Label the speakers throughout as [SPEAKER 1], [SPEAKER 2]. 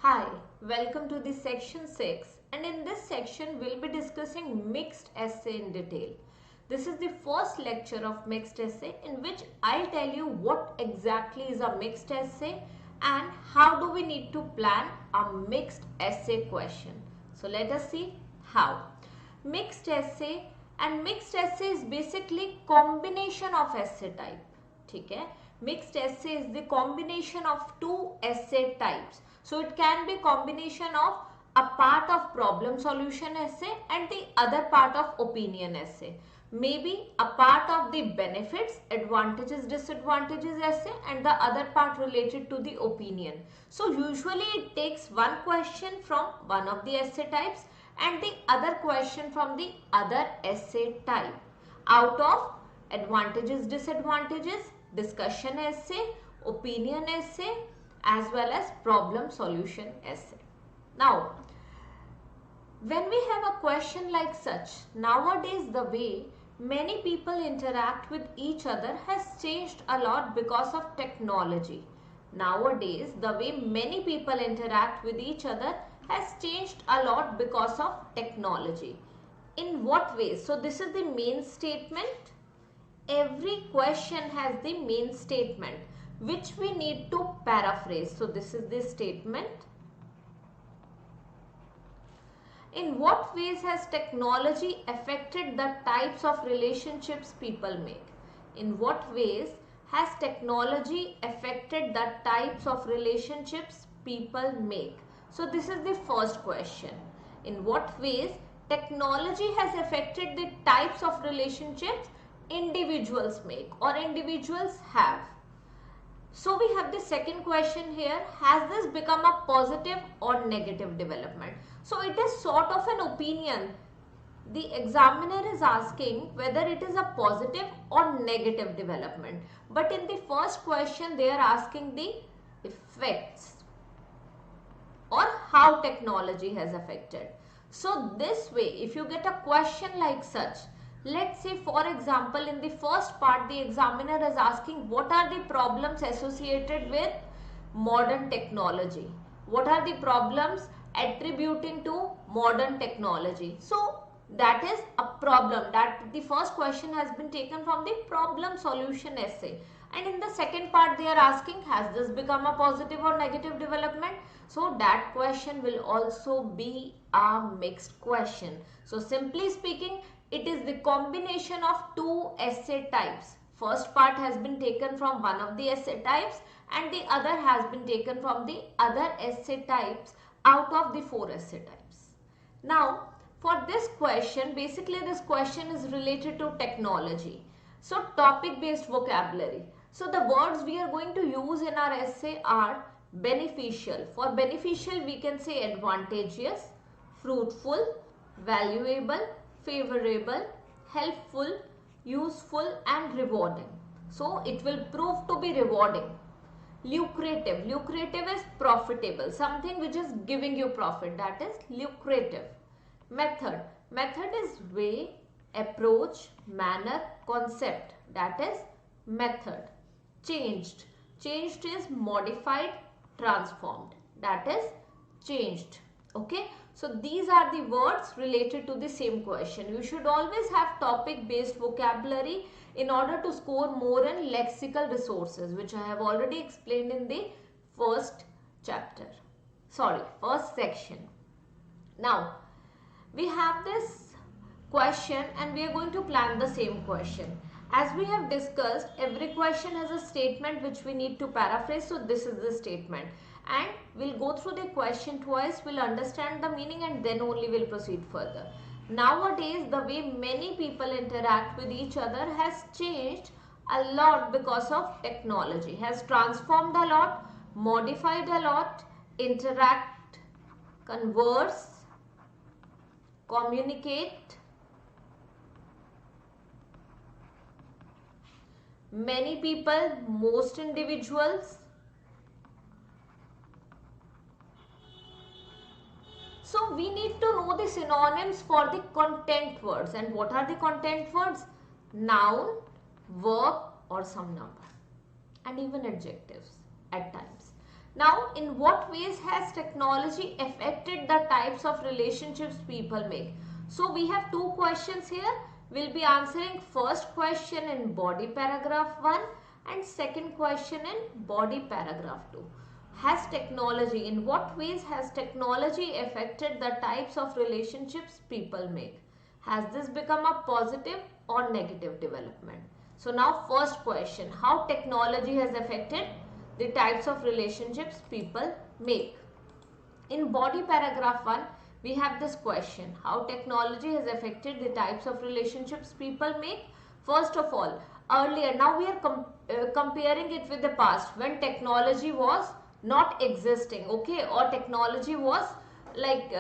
[SPEAKER 1] Hi, welcome to the section 6, and in this section we'll be discussing mixed essay in detail. This is the first lecture of mixed essay in which I'll tell you what exactly is a mixed essay and how do we need to plan a mixed essay question. So let us see how. Mixed essay is basically combination of essay type. ठीक है, mixed essay is the combination of two essay types. So it can be combination of a part of problem solution essay and the other part of opinion essay. Maybe a part of the benefits, advantages, disadvantages essay and the other part related to the opinion. So usually it takes one question from one of the essay types and the other question from the other essay type out of advantages, disadvantages, discussion essay, opinion essay as well as problem solution essay. Now, when we have a question like such, nowadays the way many people interact with each other has changed a lot because of technology. Nowadays, the way many people interact with each other has changed a lot because of technology. In what ways? So this is the main statement. Every question has the main statement which we need to paraphrase. So this is the statement. In what ways has technology affected the types of relationships people make? In what ways has technology affected the types of relationships people make? So this is the first question. In what ways technology has affected the types of relationships individuals make or individuals have? So we have the second question here. Has this become a positive or negative development? So it is sort of an opinion. The examiner is asking whether it is a positive or negative development. But in the first question they are asking the effects or how technology has affected. So this way, if you get a question like such, let's say for example in the first part the examiner is asking what are the problems associated with modern technology, what are the problems attributing to modern technology. So that is a problem, that the first question has been taken from the problem solution essay, and in the second part they are asking has this become a positive or negative development. So that question will also be a mixed question. So simply speaking, it is the combination of two essay types. First part has been taken from one of the essay types and the other has been taken from the other essay types out of the four essay types. Now, for this question, basically this question is related to technology. So, topic based vocabulary. So, the words we are going to use in our essay are beneficial. For beneficial, we can say advantageous, fruitful, valuable, favorable, helpful, useful and rewarding. So it will prove to be rewarding. Lucrative. Lucrative is profitable. Something which is giving you profit. That is lucrative. Method. Method is way, approach, manner, concept. That is method. Changed. Changed is modified, transformed. That is changed. Okay. So these are the words related to the same question. You should always have topic based vocabulary in order to score more in lexical resources, which I have already explained in the first section. Now we have this question and we are going to plan the same question. As we have discussed, every question has a statement which we need to paraphrase. So this is the statement. And we'll go through the question twice, we'll understand the meaning and then only we'll proceed further. Nowadays, the way many people interact with each other has changed a lot because of technology, has transformed a lot, modified a lot, interact, converse, communicate. Many people, most individuals. So we need to know the synonyms for the content words. And what are the content words? Noun, verb or some number and even adjectives at times. Now, in what ways has technology affected the types of relationships people make? So, we have two questions here. We'll be answering first question in body paragraph 1 and second question in body paragraph 2. Has technology, in what ways has technology affected the types of relationships people make? Has this become a positive or negative development? So now first question, how technology has affected the types of relationships people make? In body paragraph 1, we have this question, how technology has affected the types of relationships people make? First of all, earlier, now we are comparing it with the past when technology was not existing, okay, or technology was like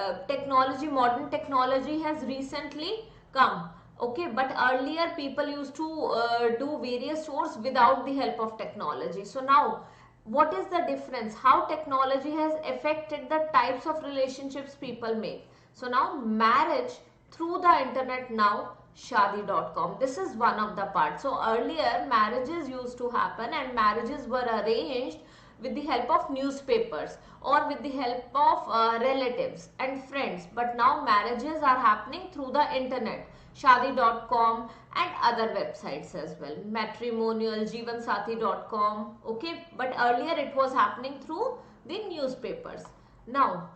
[SPEAKER 1] modern technology has recently come, okay, but earlier people used to do various chores without the help of technology. So now what is the difference, how technology has affected the types of relationships people make? So now marriage through the internet, now shadi.com, this is one of the parts. So earlier marriages used to happen and marriages were arranged with the help of newspapers or with the help of relatives and friends, but now marriages are happening through the internet, shadi.com and other websites as well, matrimonial, jeevansathi.com, okay, but earlier it was happening through the newspapers. Now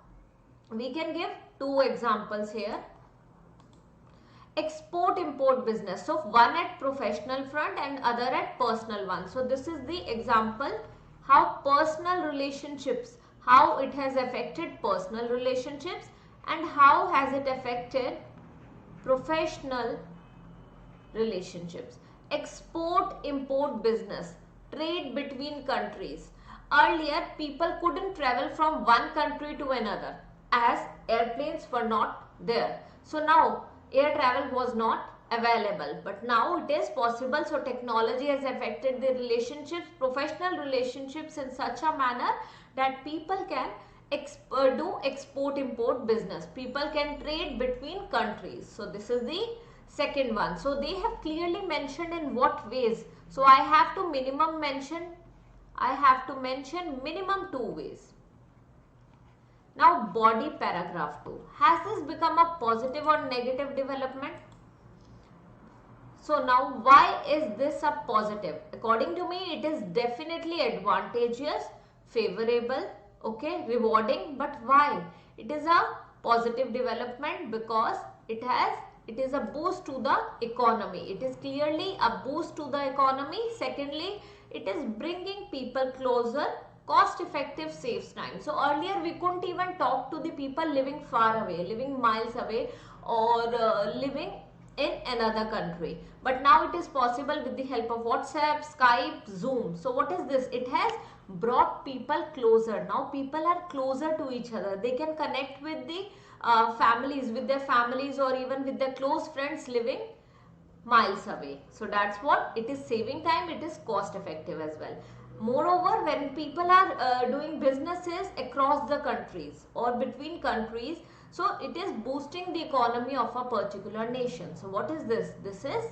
[SPEAKER 1] we can give two examples here. Export import business, so one at professional front and other at personal one. So this is the example, how personal relationships, how it has affected personal relationships and how has it affected professional relationships. Export import business, trade between countries. Earlier people couldn't travel from one country to another as airplanes were not there. So now air travel was not available, but now it is possible. So technology has affected the relationships, professional relationships, in such a manner that people can do export import business, people can trade between countries. So this is the second one. So they have clearly mentioned in what ways. So I have to mention minimum two ways. Now body paragraph 2, has this become a positive or negative development? So now why is this a positive? According to me, it is definitely advantageous, favorable, okay, rewarding. But why? It is a positive development because it is a boost to the economy. It is clearly a boost to the economy. Secondly, it is bringing people closer, cost effective, saves time. So earlier we couldn't even talk to the people living far away, living miles away, or living in another country, but now it is possible with the help of WhatsApp, Skype, Zoom. So what is this? It has brought people closer. Now people are closer to each other. They can connect with the families, with their families, or even with their close friends living miles away. So that's what it is, saving time, it is cost effective as well. Moreover, when people are doing businesses across the countries or between countries, so it is boosting the economy of a particular nation. So what is this? This is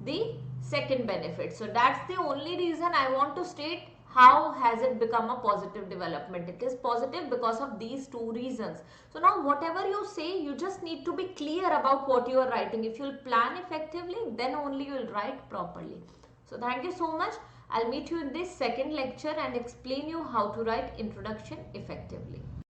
[SPEAKER 1] the second benefit. So that's the only reason I want to state how has it become a positive development. It is positive because of these two reasons. So now whatever you say, you just need to be clear about what you are writing. If you will plan effectively, then only you will write properly. So thank you so much. I'll meet you in this second lecture and explain you how to write introduction effectively.